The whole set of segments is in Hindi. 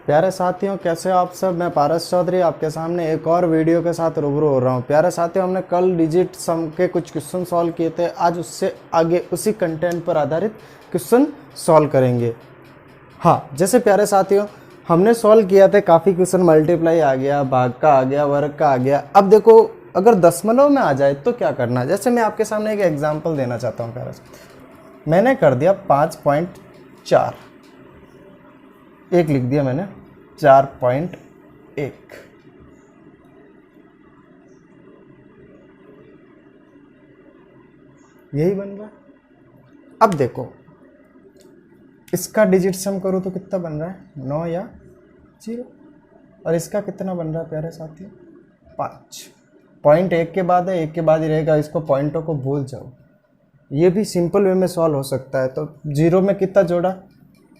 प्यारे साथियों, कैसे हो आप सब। मैं पारस चौधरी आपके सामने एक और वीडियो के साथ रूबरू हो रहा हूँ। प्यारे साथियों, हमने कल डिजिट सम के कुछ क्वेश्चन सॉल्व किए थे। आज उससे आगे उसी कंटेंट पर आधारित क्वेश्चन सॉल्व करेंगे। हाँ, जैसे प्यारे साथियों हमने सॉल्व किया था काफ़ी क्वेश्चन, मल्टीप्लाई आ गया, भाग का आ गया, वर्ग का आ गया। अब देखो अगर दशमलव में आ जाए तो क्या करना है। जैसे मैं आपके सामने एक एग्जाम्पल देना चाहता हूँ। प्यारे साथियों, मैंने कर दिया 5.4, एक लिख दिया मैंने 4.1। यही बन रहा है। अब देखो इसका डिजिट सम करो तो कितना बन रहा है, 9 या 0। और इसका कितना बन रहा है प्यारे साथियों, 5। पॉइंट एक के बाद है, एक के बाद ही रहेगा। इसको पॉइंटों को भूल जाओ। ये भी सिंपल वे में सॉल्व हो सकता है। तो 0 में कितना जोड़ा,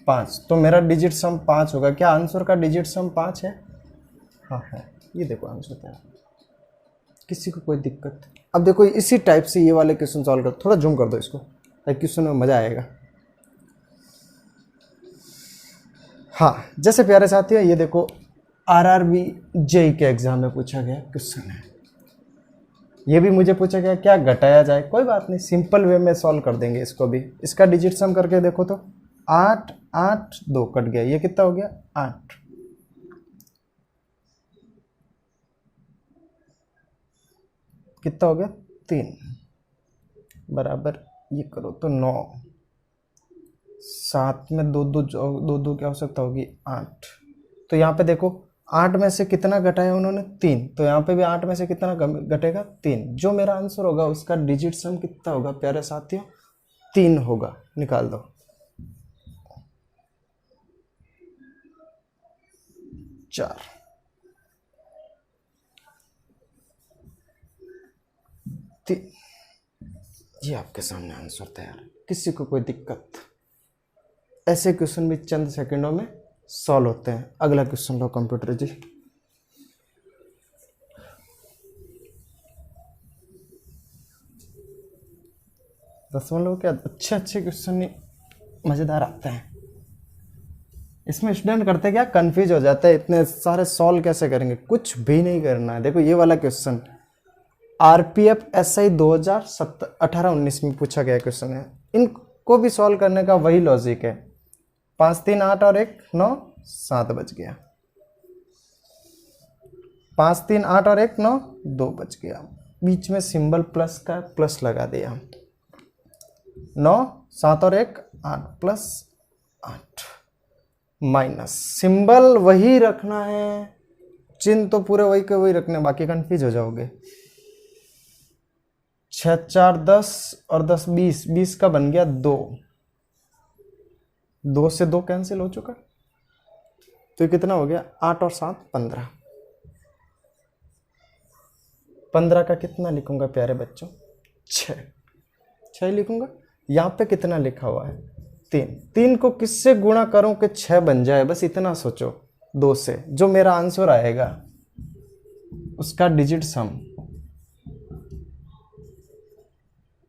5। तो मेरा डिजिट सम 5 होगा। क्या आंसर का डिजिट सम 5 है? हाँ है। ये देखो आंसर था। किसी को कोई दिक्कत? अब देखो इसी टाइप से ये वाले क्वेश्चन सॉल्व कर। थोड़ा जूम कर दो इसको, क्वेश्चन में मज़ा आएगा। हाँ, जैसे प्यारे साथियों ये देखो आरआरबी जेई के एग्जाम में पूछा गया क्वेश्चन है। ये भी मुझे पूछा गया क्या घटाया जाए। कोई बात नहीं, सिंपल वे में सॉल्व कर देंगे इसको भी। इसका डिजिट सम करके देखो तो 8 8 2 कट गया। ये कितना हो गया, 8। कितना हो गया, 3 बराबर ये करो तो 9। 7 में 2 2 क्या हो सकता होगी, 8। तो यहाँ पे देखो 8 में से कितना घटाया उन्होंने, 3। तो यहाँ पे भी 8 में से कितना घटेगा, 3। जो मेरा आंसर होगा उसका डिजिट सम कितना होगा प्यारे साथियों, 3 होगा। निकाल दो। 4। ये आपके सामने आंसर तैयार है। किसी को कोई दिक्कत? ऐसे क्वेश्चन भी चंद सेकंडों में सॉल्व होते हैं। अगला क्वेश्चन लो कंप्यूटर जी। दशमलव के अच्छे क्वेश्चन नहीं मज़ेदार आते हैं। इसमें स्टूडेंट करते क्या, कंफ्यूज हो जाता है। इतने सारे सॉल्व कैसे करेंगे, कुछ भी नहीं करना है। देखो ये वाला क्वेश्चन आरपीएफ एसआई 2018-19 में पूछा गया क्वेश्चन है। इनको भी सॉल्व करने का वही लॉजिक है। 5 3 8 और 1 9 7 बच गया। 5 3 8 और 1 9 2 बच गया। बीच में सिंबल प्लस का प्लस लगा दिया। 9 7 और 1 8 प्लस 8 माइनस। सिंबल वही रखना है, चिन्ह तो पूरे वही के वही रखने, बाकी कंफ्यूज हो जाओगे। 6 4 10 और 10 20, 20 का बन गया 2। 2 से 2 कैंसिल हो चुका। तो कितना हो गया, 8 और 7 15। 15 का कितना लिखूंगा प्यारे बच्चों, 6 लिखूंगा। यहाँ पे कितना लिखा हुआ है, 3। 3 को किससे गुणा करूं कि 6 बन जाए, बस इतना सोचो। 2 से जो मेरा आंसर आएगा उसका डिजिट सम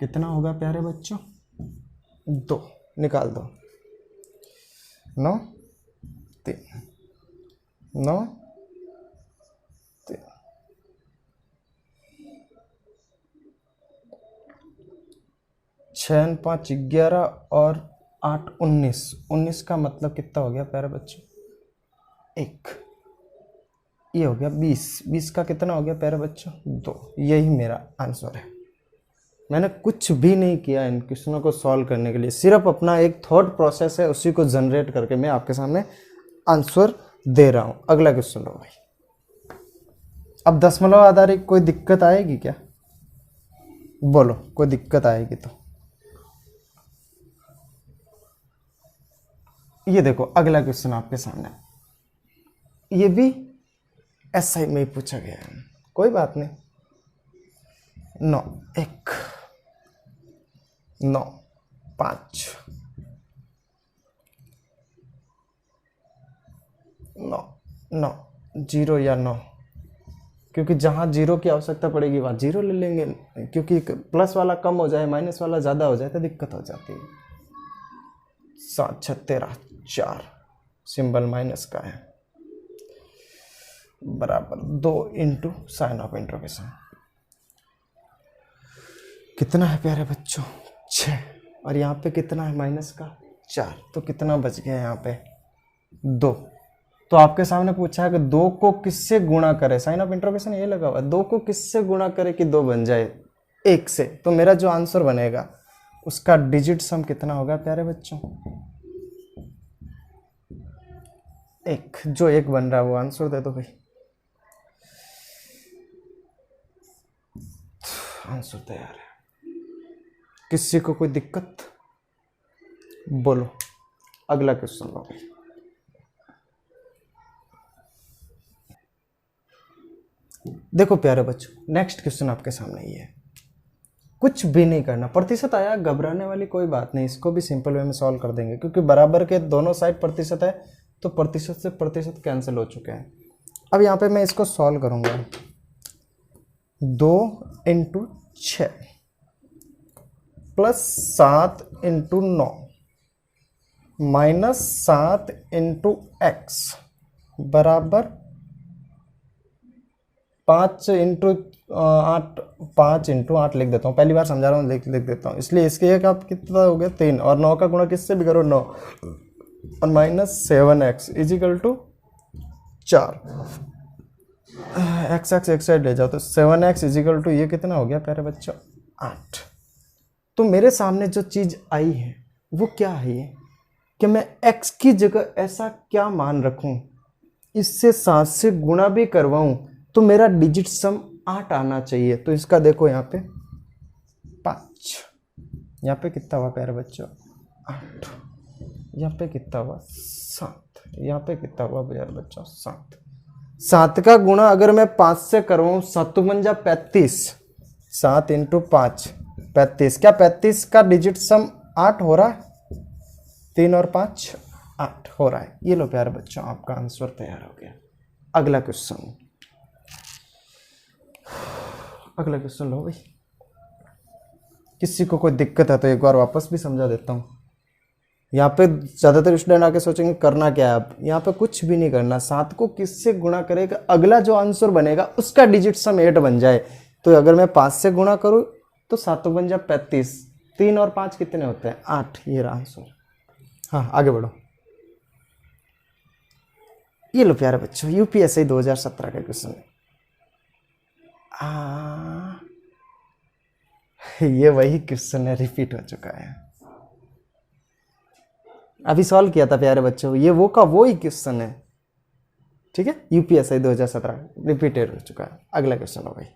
कितना होगा प्यारे बच्चों, 2। निकाल दो। 9 3 9 3। 6 5 11 और 8 19। 19 का मतलब कितना हो गया प्यारे बच्चों, 1। ये हो गया 20। 20 का कितना हो गया प्यारे बच्चों, 2। यही मेरा आंसर है। मैंने कुछ भी नहीं किया इन क्वेश्चनों को सॉल्व करने के लिए। सिर्फ अपना एक थॉट प्रोसेस है, उसी को जनरेट करके मैं आपके सामने आंसर दे रहा हूं। अगला क्वेश्चन लो भाई। अब दशमलव आधारित कोई दिक्कत आएगी क्या, बोलो कोई दिक्कत आएगी तो। ये देखो अगला क्वेश्चन आपके सामने, ये भी एसआई में ही पूछा गया है। कोई बात नहीं। 9 1 9 5 9 9 0 या 9, क्योंकि जहाँ 0 की आवश्यकता पड़ेगी वहाँ 0 ले लेंगे, क्योंकि प्लस वाला कम हो जाए माइनस वाला ज़्यादा हो जाए तो दिक्कत हो जाती है। 7 6 13 4 सिंबल माइनस का है। बराबर 2 इंटू साइन ऑफ इंट्रोगेशन। कितना है प्यारे बच्चों? 6। और यहाँ पे कितना है माइनस का 4, तो कितना बच गया यहाँ पे 2। तो आपके सामने पूछा है कि 2 को किससे गुणा करे, साइन ऑफ इंट्रोगेशन ये लगा हुआ है, 2 को किससे गुणा करे कि 2 बन जाए 1 से। तो मेरा जो आंसर बनेगा उसका डिजिट सम कितना होगा प्यारे बच्चों? 1। जो 1 बन रहा है वो आंसर दे दो भाई। आंसर तैयार है। किसी को कोई दिक्कत? बोलो, अगला क्वेश्चन लो भाई। देखो प्यारे बच्चों, नेक्स्ट क्वेश्चन आपके सामने ये है। कुछ भी नहीं करना, प्रतिशत आया, घबराने वाली कोई बात नहीं, इसको भी सिंपल वे में सॉल्व कर देंगे क्योंकि बराबर के दोनों साइड प्रतिशत है, तो प्रतिशत से प्रतिशत कैंसिल हो चुके हैं। अब यहाँ पे मैं इसको सॉल्व करूंगा। 2 into 6 plus 7 into 9 minus 7 into x बराबर 5 इंटू 8। 5 इंटू 8 लिख देता हूँ, पहली बार समझा रहा हूँ, लिख देता हूँ। इसलिए इसके एक आप कितना हो गया 3, और 9 का गुणा किससे भी करो 9, और minus 7x equal to 4। X x एक साइड ले जाओ तो 7x इजिकल टू ये कितना हो गया प्यारे बच्चों 8। तो मेरे सामने जो चीज़ आई है वो क्या है ये, कि मैं x की जगह ऐसा क्या मान रखूं, इससे 7 से गुणा भी करवाऊं तो मेरा डिजिट सम 8 आना चाहिए। तो इसका देखो यहाँ पे 5, यहाँ पे कितना हुआ प्यारे बच्चों 8, यहाँ पे कितना हुआ 7, यहाँ पे कितना हुआ प्यारे बच्चों 7। 7 का गुणा अगर मैं 5 से करवाऊं, 7 बन जा 35, 7 इंटू 5 35। क्या 35 का डिजिट सम 8 हो रहा है? 3 और 5 8 हो रहा है। ये लो प्यारे बच्चों, आपका आंसर तैयार हो गया। अगला क्वेश्चन, अगला क्वेश्चन लो भाई। किसी को कोई दिक्कत है तो एक बार वापस भी समझा देता हूँ। यहाँ पे ज़्यादातर स्टूडेंट आके सोचेंगे करना क्या है। अब यहाँ पे कुछ भी नहीं करना, 7 को किससे गुणा करेगा, अगला जो आंसर बनेगा उसका डिजिट सम 8 बन जाए। तो अगर मैं 5 से गुणा करूँ तो 7 बन जाए 35, 3 और 5 कितने होते हैं 8। ये रहा आंसर। हाँ आगे बढ़ो। ये लो प्यारे बच्चों, यूपीएससी 2017 का क्वेश्चन है। ये वही क्वेश्चन है, रिपीट हो चुका है। अभी सॉल्व किया था प्यारे बच्चों, ये वो का वो ही क्वेश्चन है। ठीक है, यूपीएससी 2017 रिपीटेड हो चुका है। अगला क्वेश्चन हो भाई।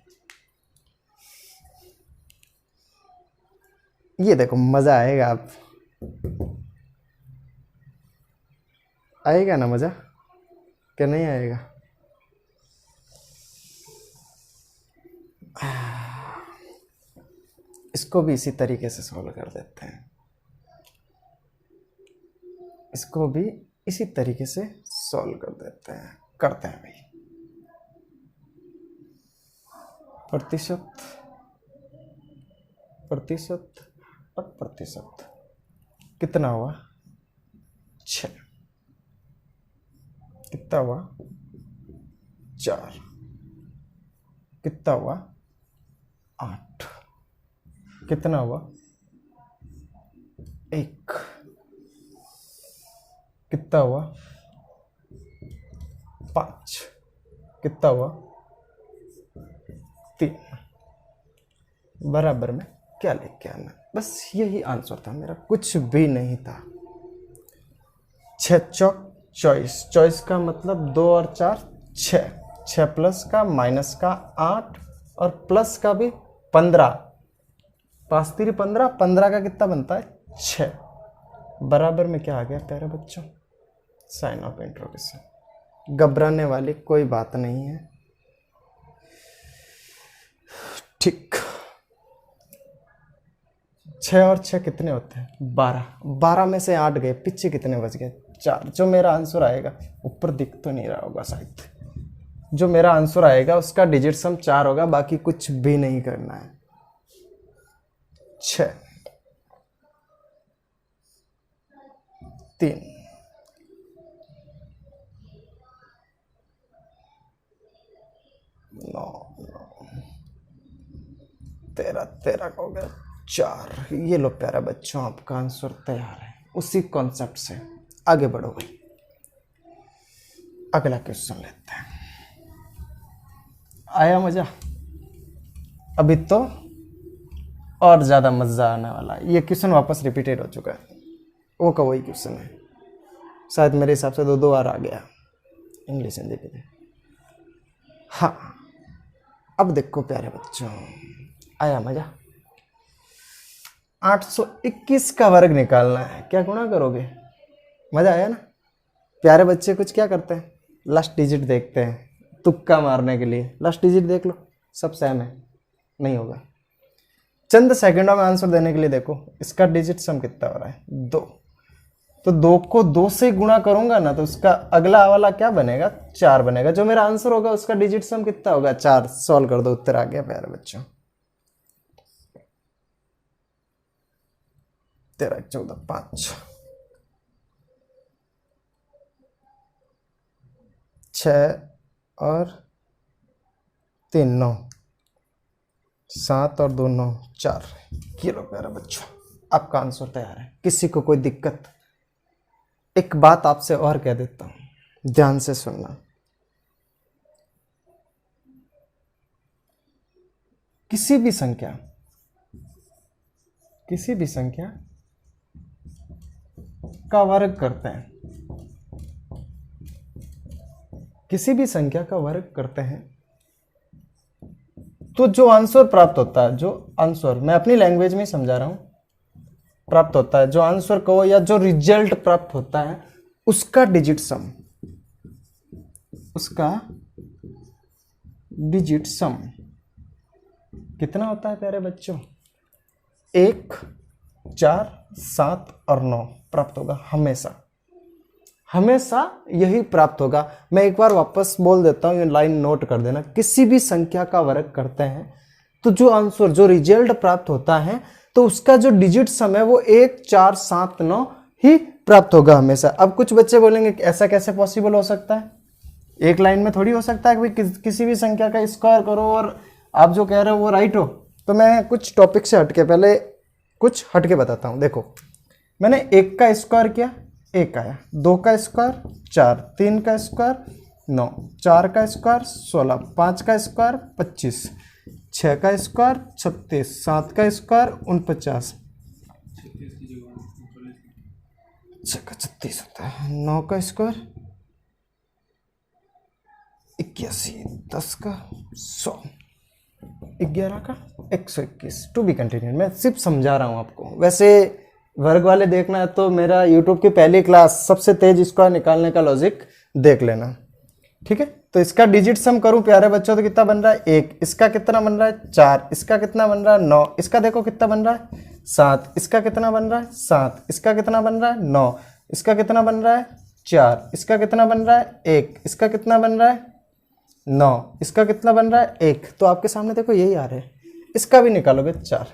ये देखो, मजा आएगा। आप आएगा ना मजा, क्या नहीं आएगा? इसको भी इसी तरीके से सॉल्व कर देते हैं। इसको भी इसी तरीके से सॉल्व कर देते हैं, करते हैं भाई। प्रतिशत प्रतिशत और प्रतिशत कितना हुआ 6, कितना हुआ 4, कितना हुआ 8, कितना हुआ 1, कितना हुआ 5, कितना हुआ 3। बराबर में क्या लेके आना, बस यही आंसर था मेरा, कुछ भी नहीं था। 6 चौक 24, 24 का मतलब 2 और 4 6, 6 प्लस का माइनस का 8 और प्लस का भी 15, 5 3 15, 15 का कितना बनता है 6। बराबर में क्या आ गया प्यारे बच्चों, साइन ऑफ इंट्रोगेशन। घबराने वाली कोई बात नहीं है। ठीक, 6 और 6 कितने होते हैं 12, 12 में से 8 गए, पीछे कितने बच गए 4। जो मेरा आंसर आएगा, ऊपर दिख तो नहीं रहा होगा शायद, जो मेरा आंसर आएगा उसका डिजिट सम 4 होगा, बाकी कुछ भी नहीं करना है। 6 3 13 13 का हो गया 4। ये लो प्यारा बच्चों, आपका आंसर तैयार है। उसी कॉन्सेप्ट से आगे बढ़ो भाई। अगला क्वेश्चन लेते हैं। आया मजा? अभी तो और ज्यादा मजा आने वाला है। ये क्वेश्चन वापस रिपीटेड हो चुका है, वो का वही क्वेश्चन है। शायद मेरे हिसाब से 2 बार आ गया इंग्लिश हिंदी के। हाँ, अब देखो प्यारे बच्चों, आया मजा? 821 का वर्ग निकालना है। क्या गुणा करोगे? मजा आया ना? प्यारे बच्चे कुछ क्या करते हैं, लास्ट डिजिट देखते हैं तुक्का मारने के लिए। लास्ट डिजिट देख लो, सब सेम है, नहीं होगा। चंद सेकंडों में आंसर देने के लिए देखो इसका डिजिट सम कितना हो रहा है, 2। तो 2 को 2 से गुणा करूंगा ना, तो उसका अगला वाला क्या बनेगा, 4 बनेगा। जो मेरा आंसर होगा उसका डिजिट सम कितना होगा, 4। सॉल्व कर दो, उत्तर आ गया प्यारे बच्चों। 13 14 5 6 और 3 9 7 और 2 9 4। ये लो प्यारे बच्चों, आपका आंसर तैयार है। किसी को कोई दिक्कत? एक बात आपसे और कह देता हूं, ध्यान से सुनना। किसी भी संख्या का वर्ग करते हैं, किसी भी संख्या का वर्ग करते हैं, तो जो आंसर प्राप्त होता है, जो आंसर, मैं अपनी लैंग्वेज में समझा रहा हूं, प्राप्त होता है, जो आंसर कहो या जो रिजल्ट प्राप्त होता है, उसका डिजिट सम, उसका डिजिट सम कितना होता है प्यारे बच्चों? 1 4 7 और 9 प्राप्त होगा। हमेशा हमेशा यही प्राप्त होगा। मैं एक बार वापस बोल देता हूं, ये लाइन नोट कर देना। किसी भी संख्या का वर्ग करते हैं तो जो आंसर, जो रिजल्ट प्राप्त होता है, तो उसका जो डिजिट सम है वो 1 4 7 9 ही प्राप्त होगा हमेशा। अब कुछ बच्चे बोलेंगे कि ऐसा कैसे पॉसिबल हो सकता है, एक लाइन में थोड़ी हो सकता है कि किसी भी संख्या का स्क्वायर करो और आप जो कह रहे हो वो राइट हो। तो मैं कुछ टॉपिक से हटके, पहले कुछ हटके बताता हूं। देखो, मैंने 1 का स्क्वायर किया, 1 आया, 2 का स्क्वायर 4, 3 का स्क्वायर 9, 4 का स्क्वायर 16, 5 का स्क्वायर 25, 6 का स्क्वायर 36, 7 का स्क्वायर 49, 6 का 36 होता है, 9 का स्क्वायर 81, 10 का 100, 11 का 121। To be continued. मैं सिर्फ समझा रहा हूं आपको। वैसे वर्ग वाले देखना है तो मेरा यूट्यूब की पहली क्लास सबसे तेज स्क्वायर निकालने का लॉजिक देख लेना, ठीक है। तो इसका डिजिट सम करूं प्यारे बच्चों तो कितना बन रहा है, 1। इसका कितना बन रहा है, 4। इसका कितना बन रहा है, 9। इसका देखो कितना बन रहा है, 7। इसका कितना बन रहा है, 7। इसका कितना बन रहा है, 9। इसका कितना बन रहा है, 4। इसका कितना बन रहा है, 1। इसका कितना बन रहा है, 9। इसका कितना बन रहा है, 1। तो आपके सामने देखो यही आ रहे हैं। इसका भी निकालोगे 4।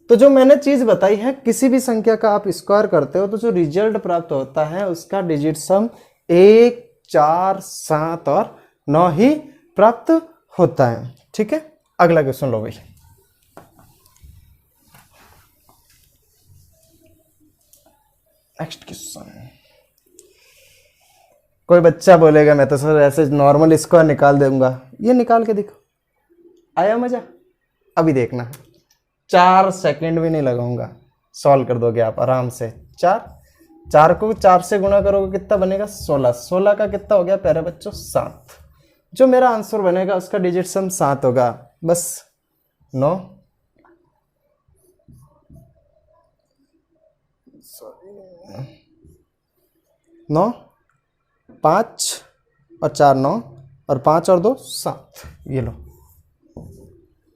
तो जो मैंने चीज बताई है, किसी भी संख्या का आप स्क्वायर करते हो तो जो रिजल्ट प्राप्त होता है उसका डिजिट सम 1 4 7 और 9 ही प्राप्त होता है, ठीक है। अगला क्वेश्चन लो भाई। Next question. कोई बच्चा बोलेगा मैं तो सर ऐसे नॉर्मल स्क्वायर निकाल दूंगा। ये निकाल के देखो, आया मजा? अभी देखना, 4 सेकंड भी नहीं लगाऊंगा, सॉल्व कर दोगे आप आराम से। 4 को 4 से गुणा करोगे कितना बनेगा, 16। 16 का कितना हो गया प्यारे बच्चों, 7। जो मेरा आंसर बनेगा उसका डिजिट सम 7 होगा। बस 9 9 5 और 4 9 और 5 और 2 7। ये लो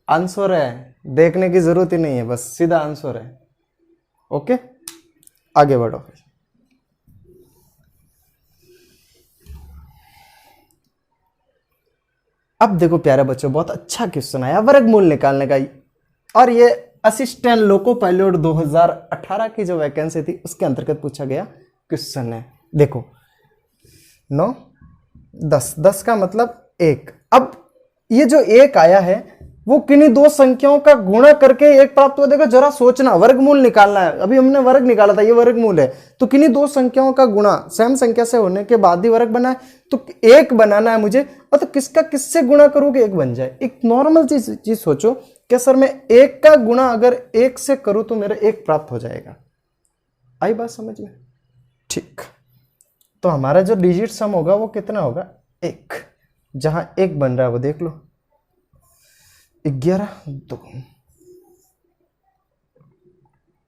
आंसर है, देखने की जरूरत ही नहीं है, बस सीधा आंसर है। ओके, आगे बढ़ो। अब देखो प्यारे बच्चों, बहुत अच्छा क्वेश्चन आया वर्गमूल निकालने का। और ये असिस्टेंट लोको पायलट 2018 की जो वैकेंसी थी उसके अंतर्गत पूछा गया क्वेश्चन है। देखो 9 10, 10 का मतलब 1। अब ये जो एक आया है वो किन्हीं दो संख्याओं का गुणा करके एक प्राप्त हुआ। देखो जरा सोचना, वर्गमूल निकालना है, अभी हमने वर्ग निकाला था, ये वर्गमूल है, तो किन्हीं दो संख्याओं का गुणा सेम संख्या से होने के बाद ही वर्ग बना है, तो एक बनाना है मुझे, और तो किसका किससे गुणा करोगे एक बन जाए। एक नॉर्मल चीज सोचो कि सर मैं एक का गुणा अगर एक से करूं तो मेरा एक प्राप्त हो जाएगा। आई बात समझ में? ठीक, तो हमारा जो डिजिट सम होगा वो कितना होगा? एक। जहां एक बन रहा है वो देख लो, 11 2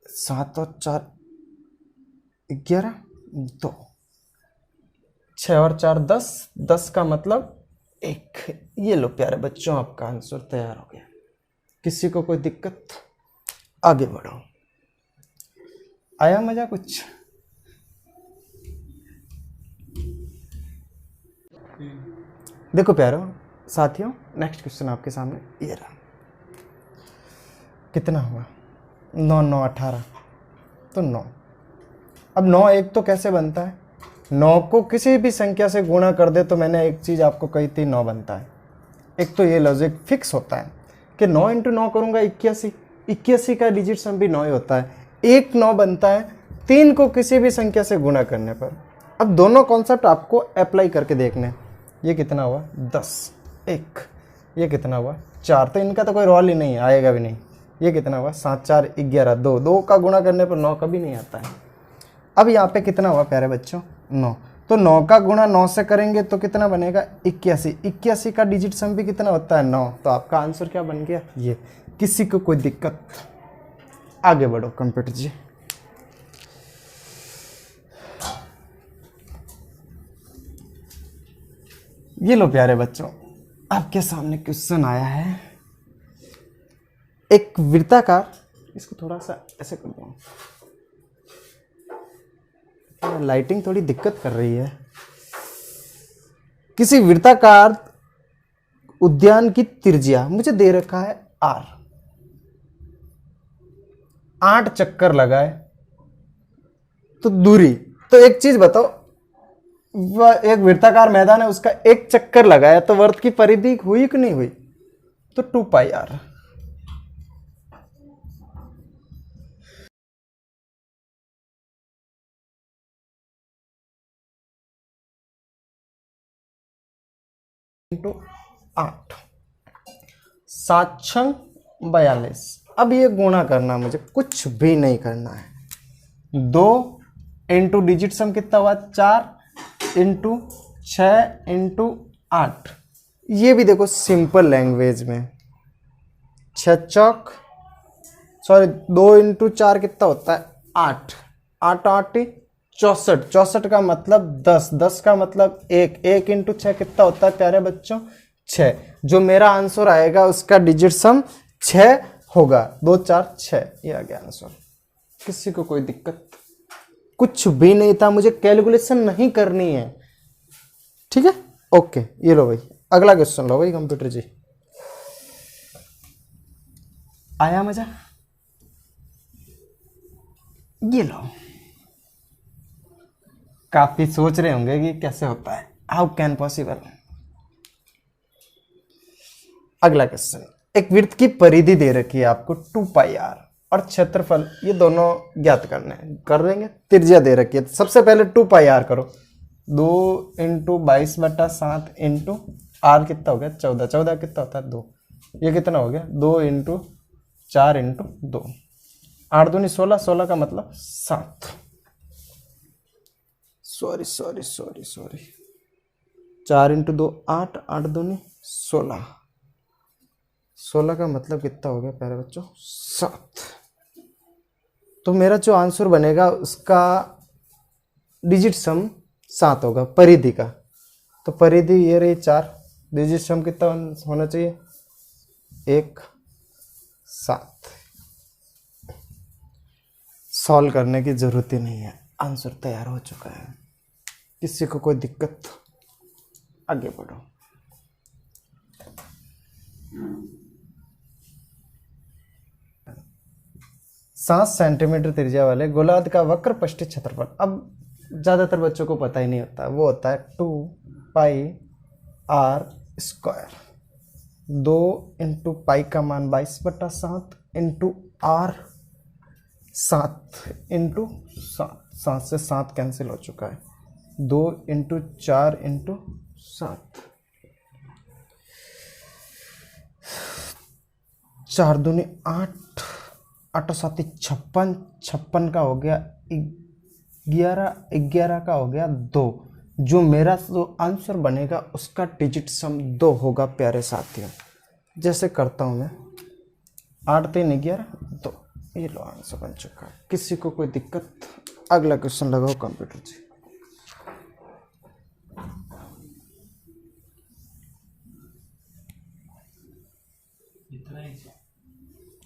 7 और 4 11 2 6 और 4 10, 10 का मतलब एक। ये लो प्यारे बच्चों, आपका आंसर तैयार हो गया। किसी को कोई दिक्कत? आगे बढ़ो। आया मजा कुछ? देखो प्यारो साथियों, नेक्स्ट क्वेश्चन आपके सामने ये रहा। कितना हुआ? 9 9 18, तो 9। अब 9 एक तो कैसे बनता है? 9 को किसी भी संख्या से गुणा कर दे, तो मैंने एक चीज़ आपको कही थी, 9 बनता है। एक तो ये लॉजिक फिक्स होता है कि 9 × 9 करूँगा 81, 81 का डिजिट सम भी 9 ही होता है। एक 9 बनता है 3 को किसी भी संख्या से गुणा करने पर। अब दोनों कॉन्सेप्ट आपको अप्लाई करके देखने। ये कितना हुआ? 10 1। ये कितना हुआ? 4। तो इनका तो कोई रोल ही नहीं है, आएगा भी नहीं। ये कितना हुआ? 7 4 11 2। 2 का गुणा करने पर 9 कभी नहीं आता है। अब यहाँ पे कितना हुआ प्यारे बच्चों? 9। तो 9 का गुणा 9 से करेंगे तो कितना बनेगा? 81। 81 का डिजिट सम भी कितना होता है? 9। तो आपका आंसर क्या बन गया? ये। किसी को कोई दिक्कत? आगे बढ़ो कंप्यूटर जी। ये लो प्यारे बच्चों, आपके सामने क्वेश्चन आया है। एक वृत्ताकार, इसको थोड़ा सा ऐसे कर दूँ, लाइटिंग थोड़ी दिक्कत कर रही है। किसी वृत्ताकार उद्यान की त्रिज्या मुझे दे रखा है r, 8 चक्कर लगाए तो दूरी। तो एक चीज बताओ, एक वृत्ताकार मैदान है, उसका एक चक्कर लगाया तो वृत्त की परिधि हुई कि नहीं हुई? तो 2πr। इंटू 8 7 6 42। अब ये गुणा करना, मुझे कुछ भी नहीं करना है। 2 इंटू डिजिट सम कितना हुआ? 4 इंटू 6 इंटू 8। ये भी देखो सिंपल लैंग्वेज में, 6 चौक सॉरी 2 इंटू 4 कितना होता है? 8 8 8 64। 64 का मतलब 10, 10 का मतलब 1, 1 इंटू 6 कितना होता है प्यारे बच्चों? 6। जो मेरा आंसर आएगा उसका डिजिट सम 6 होगा। 2 4 6, ये आ गया आंसर। किसी को कोई दिक्कत? कुछ भी नहीं था, मुझे कैलकुलेशन नहीं करनी है। ठीक है, ओके। ये लो भाई, अगला क्वेश्चन लो भाई कंप्यूटर जी। आया मजा? ये लो, काफी सोच रहे होंगे कि कैसे होता है, हाउ कैन पॉसिबल। अगला क्वेश्चन, एक वृत्त की परिधि दे रखी है आपको 2πr और क्षेत्रफल, ये दोनों ज्ञात करने हैं, कर देंगे। त्रिज्या दे रखी है, सबसे पहले 2πr करो। 2 इंटू 22/7 इंटू r कितना हो गया? 14। 14 कितना होता है? 2। ये कितना हो गया? 2 इंटू 4 इंटू 2। 8 दूनी 16, 16 का मतलब 7। सॉरी 4 इंटू 2 8, 8 दूनी 16। 16 का मतलब कितना हो गया प्यारे बच्चों? 7। तो मेरा जो आंसर बनेगा उसका डिजिट सम 7 होगा परिधि का। तो परिधि ये रही 4, डिजिट सम कितना होना चाहिए? 1 7। सॉल्व करने की जरूरत ही नहीं है, आंसर तैयार हो चुका है। किसी को कोई दिक्कत? आगे बढ़ो। 7 सेंटीमीटर त्रिज्या वाले गोलार्ध का वक्र पृष्ठीय क्षेत्रफल। अब ज्यादातर बच्चों को पता ही नहीं होता, वो होता है 2πr²। 2 इंटू पाई का मान 22/7 इंटू आर 7 इंटू 7 से 7 कैंसिल हो चुका है, 2 इंटू 4 इंटू 7, 4 दूनी 8, 8 7 56, 56 का हो गया 11, 11 का हो गया 2। जो मेरा जो आंसर बनेगा उसका डिजिट सम 2 होगा प्यारे साथियों। जैसे करता हूँ मैं, 8 3 11 2, ये लो आंसर बन चुका है। किसी को कोई दिक्कत? अगला क्वेश्चन लगाओ कंप्यूटर जी।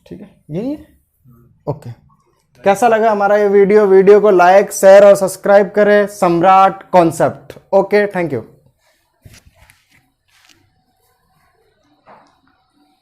ठीक है, यही है। ओके, कैसा लगा हमारा ये वीडियो? वीडियो को लाइक शेयर और सब्सक्राइब करें। सम्राट कॉन्सेप्ट। Okay, thank you.